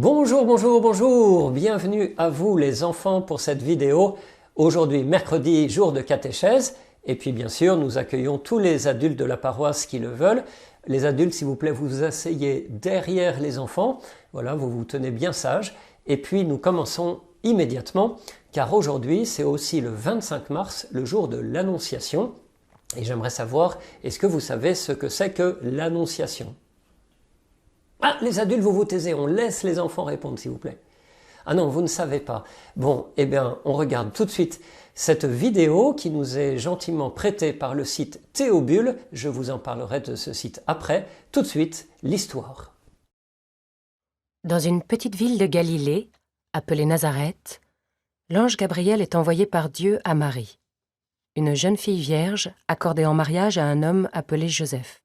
Bonjour, bonjour, bonjour, bienvenue à vous les enfants pour cette vidéo. Aujourd'hui mercredi, jour de catéchèse, et puis bien sûr nous accueillons tous les adultes de la paroisse qui le veulent. Les adultes, s'il vous plaît, vous vous asseyez derrière les enfants, voilà, vous vous tenez bien sages, et puis nous commençons immédiatement, car aujourd'hui c'est aussi le 25 mars, le jour de l'Annonciation, et j'aimerais savoir, est-ce que vous savez ce que c'est que l'Annonciation ? Ah, les adultes, vous vous taisez, on laisse les enfants répondre, s'il vous plaît. Ah non, vous ne savez pas. Bon, eh bien, on regarde tout de suite cette vidéo qui nous est gentiment prêtée par le site Théobule. Je vous en parlerai de ce site après. Tout de suite, l'histoire. Dans une petite ville de Galilée, appelée Nazareth, l'ange Gabriel est envoyé par Dieu à Marie, une jeune fille vierge accordée en mariage à un homme appelé Joseph.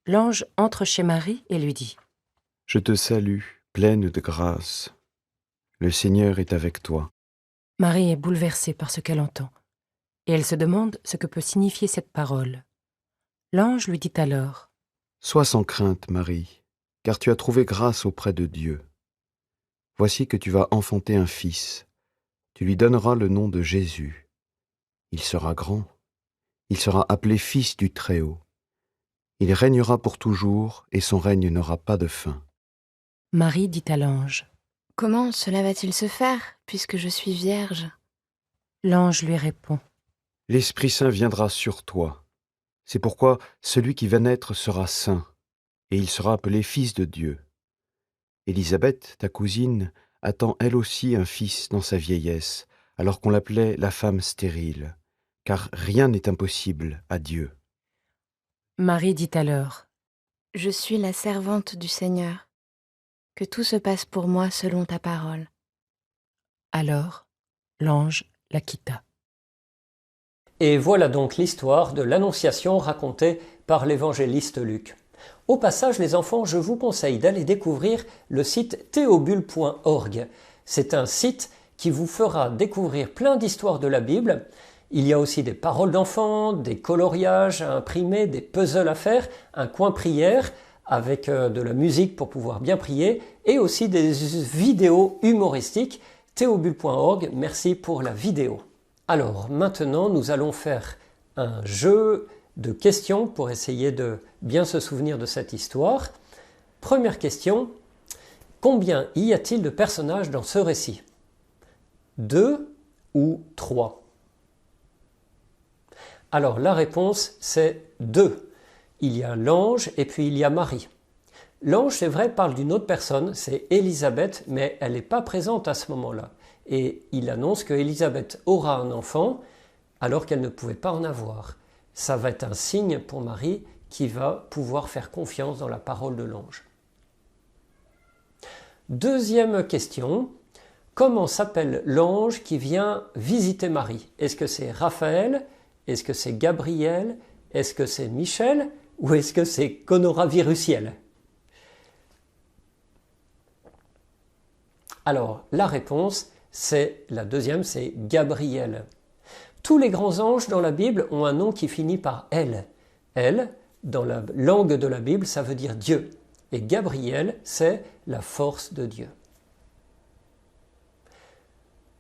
L'ange entre chez Marie et lui dit : « Je te salue, pleine de grâce. Le Seigneur est avec toi. » Marie est bouleversée par ce qu'elle entend, et elle se demande ce que peut signifier cette parole. L'ange lui dit alors : « Sois sans crainte, Marie, car tu as trouvé grâce auprès de Dieu. Voici que tu vas enfanter un fils. Tu lui donneras le nom de Jésus. Il sera grand. Il sera appelé Fils du Très-Haut. Il régnera pour toujours, et son règne n'aura pas de fin. » Marie dit à l'ange : « Comment cela va-t-il se faire, puisque je suis vierge ?» L'ange lui répond : « L'Esprit Saint viendra sur toi. C'est pourquoi celui qui va naître sera saint, et il sera appelé Fils de Dieu. Élisabeth, ta cousine, attend elle aussi un fils dans sa vieillesse, alors qu'on l'appelait la femme stérile, car rien n'est impossible à Dieu. » Marie dit alors : « Je suis la servante du Seigneur. Que tout se passe pour moi selon ta parole. » Alors, l'ange la quitta. Et voilà donc l'histoire de l'Annonciation racontée par l'évangéliste Luc. Au passage, les enfants, je vous conseille d'aller découvrir le site théobule.org. C'est un site qui vous fera découvrir plein d'histoires de la Bible. Il y a aussi des paroles d'enfants, des coloriages à imprimer, des puzzles à faire, un coin prière avec de la musique pour pouvoir bien prier et aussi des vidéos humoristiques. Théobule.org, merci pour la vidéo. Alors maintenant, nous allons faire un jeu de questions pour essayer de bien se souvenir de cette histoire. Première question, combien y a-t-il de personnages dans ce récit ? 2 ou 3 ? Alors la réponse c'est 2. Il y a l'ange et puis il y a Marie. L'ange, c'est vrai, parle d'une autre personne, c'est Élisabeth, mais elle n'est pas présente à ce moment-là. Et il annonce que Élisabeth aura un enfant alors qu'elle ne pouvait pas en avoir. Ça va être un signe pour Marie qui va pouvoir faire confiance dans la parole de l'ange. Deuxième question, comment s'appelle l'ange qui vient visiter Marie ? Est-ce que c'est Raphaël ? Est-ce que c'est Gabriel ? Est-ce que c'est Michel ? Ou est-ce que c'est Coronavirusiel ? Alors, la réponse, c'est la deuxième, c'est Gabriel. Tous les grands anges dans la Bible ont un nom qui finit par « elle ». « Elle », dans la langue de la Bible, ça veut dire Dieu. Et Gabriel, c'est la force de Dieu.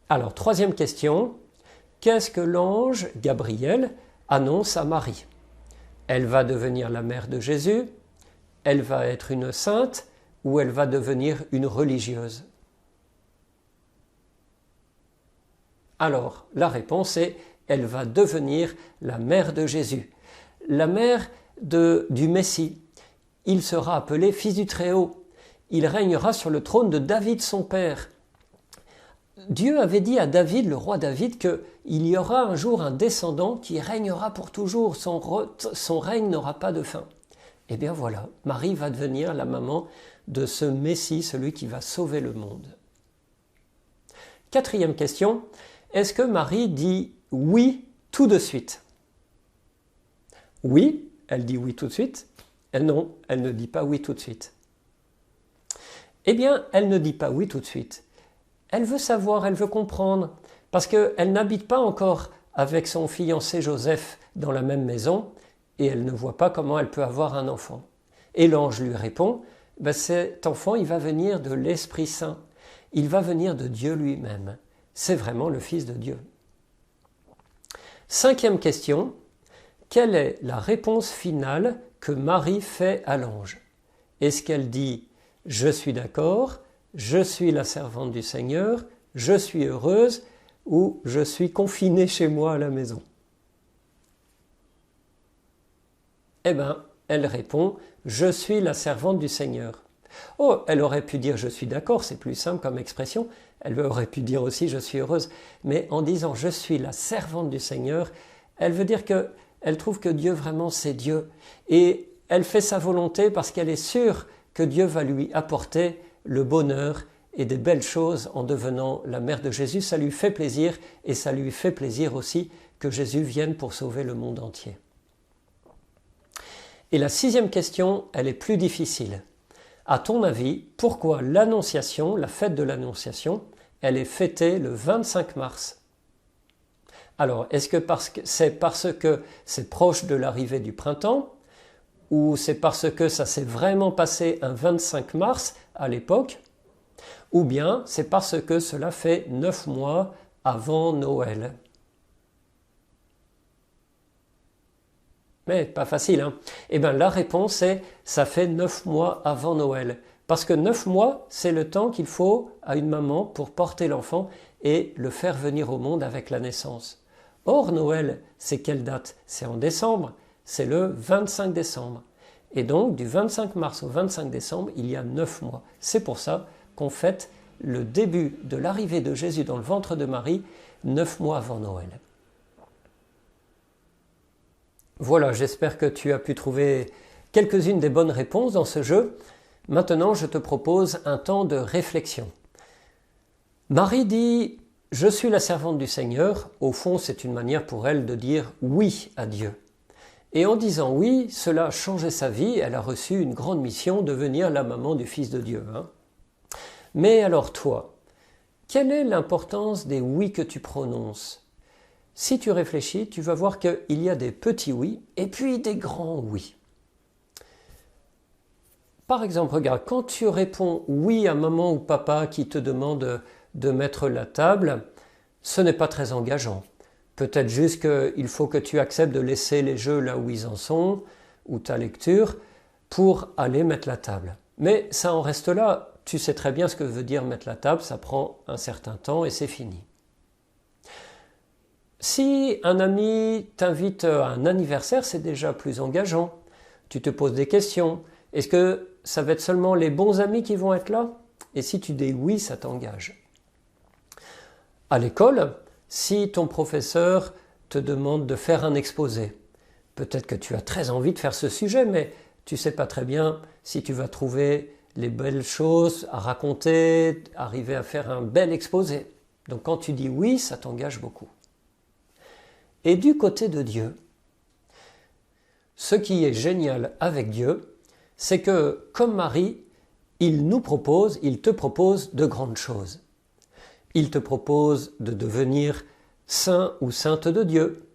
Alors, troisième question. Qu'est-ce que l'ange Gabriel annonce à Marie ? Elle va devenir la mère de Jésus, elle va être une sainte ou elle va devenir une religieuse ? Alors, la réponse est elle va devenir la mère de Jésus, la mère du Messie. Il sera appelé Fils du Très-Haut. Il régnera sur le trône de David son père. Dieu avait dit à David, le roi David, qu'il y aura un jour un descendant qui régnera pour toujours, son règne n'aura pas de fin. Eh bien voilà, Marie va devenir la maman de ce Messie, celui qui va sauver le monde. Quatrième question, est-ce que Marie dit oui tout de suite ? Oui, elle dit oui tout de suite. Non, elle ne dit pas oui tout de suite. Eh bien, elle ne dit pas oui tout de suite. Elle veut savoir, elle veut comprendre, parce qu'elle n'habite pas encore avec son fiancé Joseph dans la même maison, et elle ne voit pas comment elle peut avoir un enfant. Et l'ange lui répond, cet enfant, il va venir de l'Esprit Saint. Il va venir de Dieu lui-même. C'est vraiment le Fils de Dieu. 5e question. Quelle est la réponse finale que Marie fait à l'ange? Est-ce qu'elle dit « Je suis d'accord, je suis la servante du Seigneur, je suis heureuse » ou « Je suis confinée chez moi à la maison » ? Eh bien, elle répond « Je suis la servante du Seigneur ». Oh, elle aurait pu dire « Je suis d'accord », c'est plus simple comme expression. Elle aurait pu dire aussi « Je suis heureuse ». Mais en disant « Je suis la servante du Seigneur », elle veut dire qu'elle trouve que Dieu vraiment c'est Dieu. Et elle fait sa volonté parce qu'elle est sûre que Dieu va lui apporter le bonheur et des belles choses en devenant la mère de Jésus. Ça lui fait plaisir et ça lui fait plaisir aussi que Jésus vienne pour sauver le monde entier. Et la 6e question, elle est plus difficile. À ton avis, pourquoi l'Annonciation, la fête de l'Annonciation, elle est fêtée le 25 mars? Alors, est-ce que c'est parce que c'est proche de l'arrivée du printemps, ou c'est parce que ça s'est vraiment passé un 25 mars à l'époque, ou bien c'est parce que cela fait 9 mois avant Noël? Mais pas facile, hein? Eh bien, la réponse est ça fait 9 mois avant Noël. Parce que 9 mois, c'est le temps qu'il faut à une maman pour porter l'enfant et le faire venir au monde avec la naissance. Or, Noël, c'est quelle date? C'est en décembre, c'est le 25 décembre. Et donc, du 25 mars au 25 décembre, il y a 9 mois. C'est pour ça qu'on fête le début de l'arrivée de Jésus dans le ventre de Marie, 9 mois avant Noël. Voilà, j'espère que tu as pu trouver quelques-unes des bonnes réponses dans ce jeu. Maintenant, je te propose un temps de réflexion. Marie dit « Je suis la servante du Seigneur ». Au fond, c'est une manière pour elle de dire « oui » à Dieu. Et en disant « oui », cela a changé sa vie. Elle a reçu une grande mission, devenir la maman du Fils de Dieu. Mais alors toi, quelle est l'importance des « oui » que tu prononces ? Si tu réfléchis, tu vas voir qu'il y a des petits oui et puis des grands oui. Par exemple, regarde, quand tu réponds oui à maman ou papa qui te demande de mettre la table, ce n'est pas très engageant. Peut-être juste qu'il faut que tu acceptes de laisser les jeux là où ils en sont, ou ta lecture, pour aller mettre la table. Mais ça en reste là. Tu sais très bien ce que veut dire mettre la table, ça prend un certain temps et c'est fini. Si un ami t'invite à un anniversaire, c'est déjà plus engageant. Tu te poses des questions. Est-ce que ça va être seulement les bons amis qui vont être là? Et si tu dis oui, ça t'engage. À l'école, si ton professeur te demande de faire un exposé, peut-être que tu as très envie de faire ce sujet, mais tu ne sais pas très bien si tu vas trouver les belles choses à raconter, arriver à faire un bel exposé. Donc quand tu dis oui, ça t'engage beaucoup. Et du côté de Dieu, ce qui est génial avec Dieu, c'est que, comme Marie, il te propose de grandes choses. Il te propose de devenir saint ou sainte de Dieu.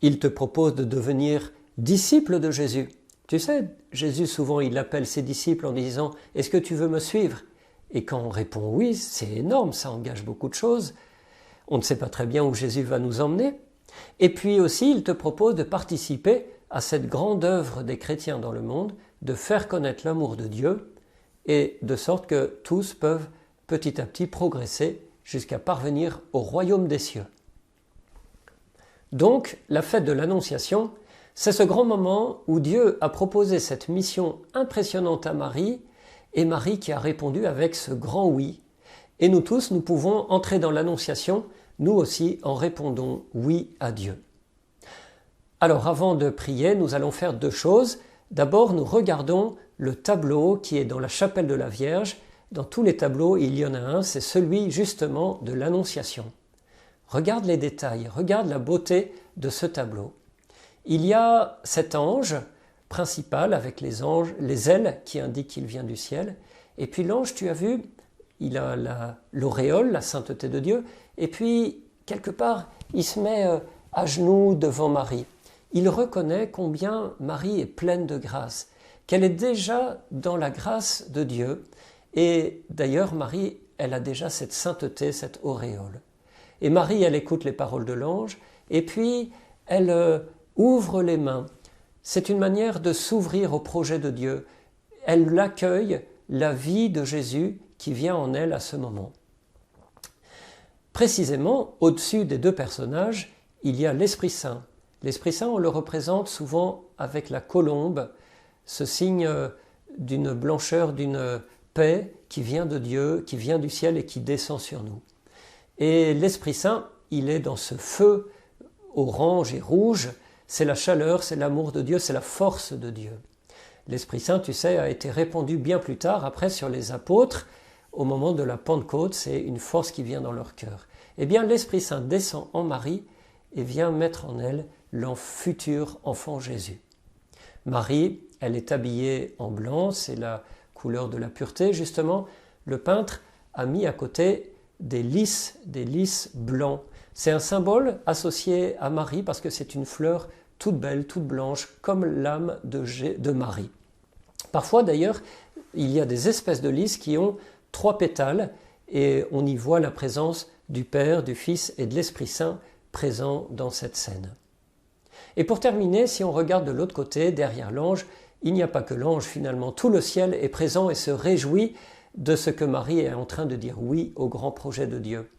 Il te propose de devenir disciple de Jésus. Tu sais, Jésus souvent il appelle ses disciples en disant « Est-ce que tu veux me suivre ?» Et quand on répond « Oui », c'est énorme, ça engage beaucoup de choses. On ne sait pas très bien où Jésus va nous emmener. Et puis aussi, il te propose de participer à cette grande œuvre des chrétiens dans le monde, de faire connaître l'amour de Dieu, et de sorte que tous peuvent petit à petit progresser jusqu'à parvenir au royaume des cieux. Donc, la fête de l'Annonciation, c'est ce grand moment où Dieu a proposé cette mission impressionnante à Marie, et Marie qui a répondu avec ce grand oui. Et nous tous, nous pouvons entrer dans l'Annonciation, nous aussi, en répondant oui à Dieu. Alors, avant de prier, nous allons faire deux choses. D'abord, nous regardons le tableau qui est dans la chapelle de la Vierge. Dans tous les tableaux, il y en a un, c'est celui justement de l'Annonciation. Regarde les détails, regarde la beauté de ce tableau. Il y a cet ange principal avec les ailes qui indiquent qu'il vient du ciel. Et puis l'ange, tu as vu, il a l'auréole, la sainteté de Dieu. Et puis, quelque part, il se met à genoux devant Marie. Il reconnaît combien Marie est pleine de grâce. qu'elle est déjà dans la grâce de Dieu. Et d'ailleurs, Marie, elle a déjà cette sainteté, cette auréole. Et Marie, elle écoute les paroles de l'ange, et puis elle ouvre les mains. C'est une manière de s'ouvrir au projet de Dieu. Elle accueille la vie de Jésus qui vient en elle à ce moment. Précisément, au-dessus des deux personnages, il y a l'Esprit Saint. L'Esprit Saint, on le représente souvent avec la colombe, ce signe d'une blancheur, d'une paix qui vient de Dieu, qui vient du ciel et qui descend sur nous. Et l'Esprit Saint, il est dans ce feu orange et rouge, c'est la chaleur, c'est l'amour de Dieu, c'est la force de Dieu. L'Esprit Saint, tu sais, a été répandu bien plus tard, après sur les apôtres, au moment de la Pentecôte, c'est une force qui vient dans leur cœur. Eh bien, l'Esprit Saint descend en Marie et vient mettre en elle futur enfant Jésus. Marie, elle est habillée en blanc, c'est la couleur de la pureté, justement. Le peintre a mis à côté des lys blancs. C'est un symbole associé à Marie parce que c'est une fleur toute belle, toute blanche, comme l'âme de Marie. Parfois d'ailleurs, il y a des espèces de lys qui ont 3 pétales et on y voit la présence du Père, du Fils et de l'Esprit Saint présents dans cette scène. Et pour terminer, si on regarde de l'autre côté, derrière l'ange, il n'y a pas que l'ange finalement, tout le ciel est présent et se réjouit de ce que Marie est en train de dire oui au grand projet de Dieu.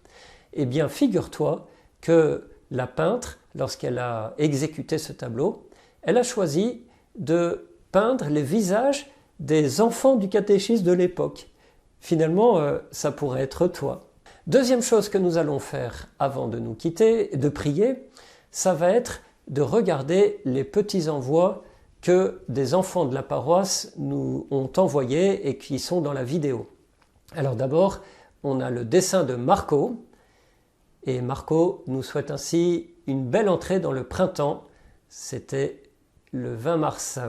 Eh bien, figure-toi que la peintre, lorsqu'elle a exécuté ce tableau, elle a choisi de peindre les visages des enfants du catéchisme de l'époque. Finalement, ça pourrait être toi. Deuxième chose que nous allons faire avant de nous quitter, de prier, ça va être de regarder les petits envois que des enfants de la paroisse nous ont envoyés et qui sont dans la vidéo. Alors d'abord, on a le dessin de Marco, et Marco nous souhaite ainsi une belle entrée dans le printemps. C'était le 20 mars.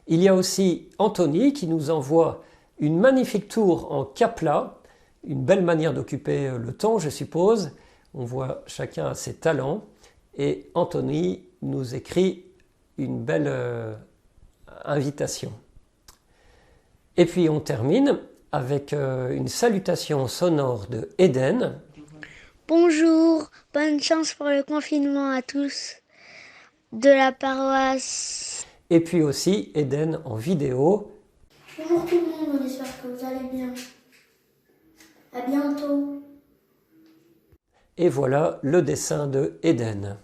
Il y a aussi Anthony qui nous envoie une magnifique tour en capla, une belle manière d'occuper le temps, je suppose. On voit chacun a ses talents. Et Anthony nous écrit une belle invitation. Et puis on termine avec une salutation sonore de Eden. Bonjour, bonne chance pour le confinement à tous de la paroisse. Et puis aussi Eden en vidéo. Bonjour tout le monde, on espère que vous allez bien. À bientôt. Et voilà le dessin de Eden.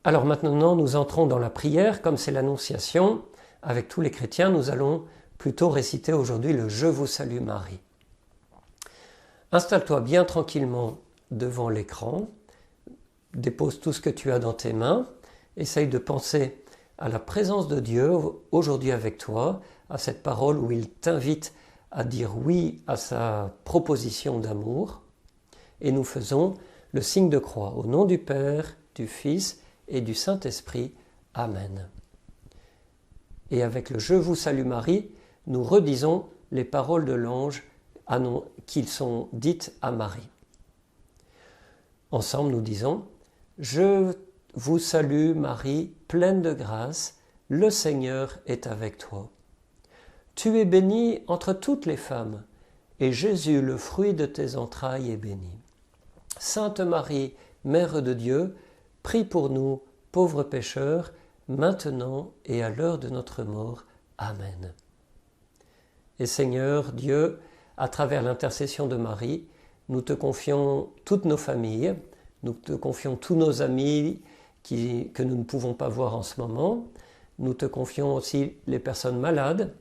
Alors maintenant, nous entrons dans la prière, comme c'est l'Annonciation. Avec tous les chrétiens, nous allons plutôt réciter aujourd'hui le « Je vous salue Marie ». Installe-toi bien tranquillement devant l'écran, dépose tout ce que tu as dans tes mains, essaye de penser à la présence de Dieu aujourd'hui avec toi, à cette parole où il t'invite à dire oui à sa proposition d'amour, et nous faisons le signe de croix au nom du Père, du Fils et du Saint-Esprit. Amen. Et avec le « Je vous salue Marie », nous redisons les paroles de l'ange qui sont dites à Marie. Ensemble, nous disons « Je vous salue Marie, pleine de grâce, le Seigneur est avec toi. Tu es bénie entre toutes les femmes, et Jésus, le fruit de tes entrailles, est béni. Sainte Marie, Mère de Dieu, prie pour nous, pauvres pécheurs, maintenant et à l'heure de notre mort. Amen. » Et Seigneur Dieu, à travers l'intercession de Marie, nous te confions toutes nos familles, nous te confions tous nos amis que nous ne pouvons pas voir en ce moment, nous te confions aussi les personnes malades,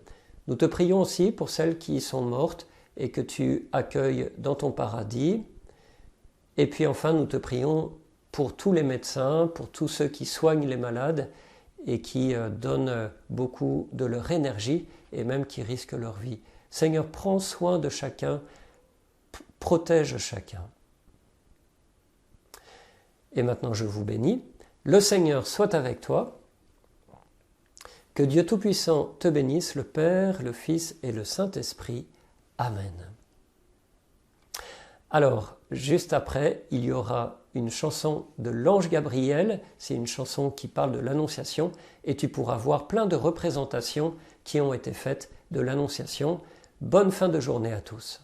nous te prions aussi pour celles qui sont mortes et que tu accueilles dans ton paradis. Et puis enfin, nous te prions pour tous les médecins, pour tous ceux qui soignent les malades et qui donnent beaucoup de leur énergie et même qui risquent leur vie. Seigneur, prends soin de chacun, protège chacun. Et maintenant, je vous bénis. Le Seigneur soit avec toi. Que Dieu Tout-Puissant te bénisse, le Père, le Fils et le Saint-Esprit. Amen. Alors, juste après, il y aura une chanson de l'ange Gabriel, c'est une chanson qui parle de l'Annonciation, et tu pourras voir plein de représentations qui ont été faites de l'Annonciation. Bonne fin de journée à tous.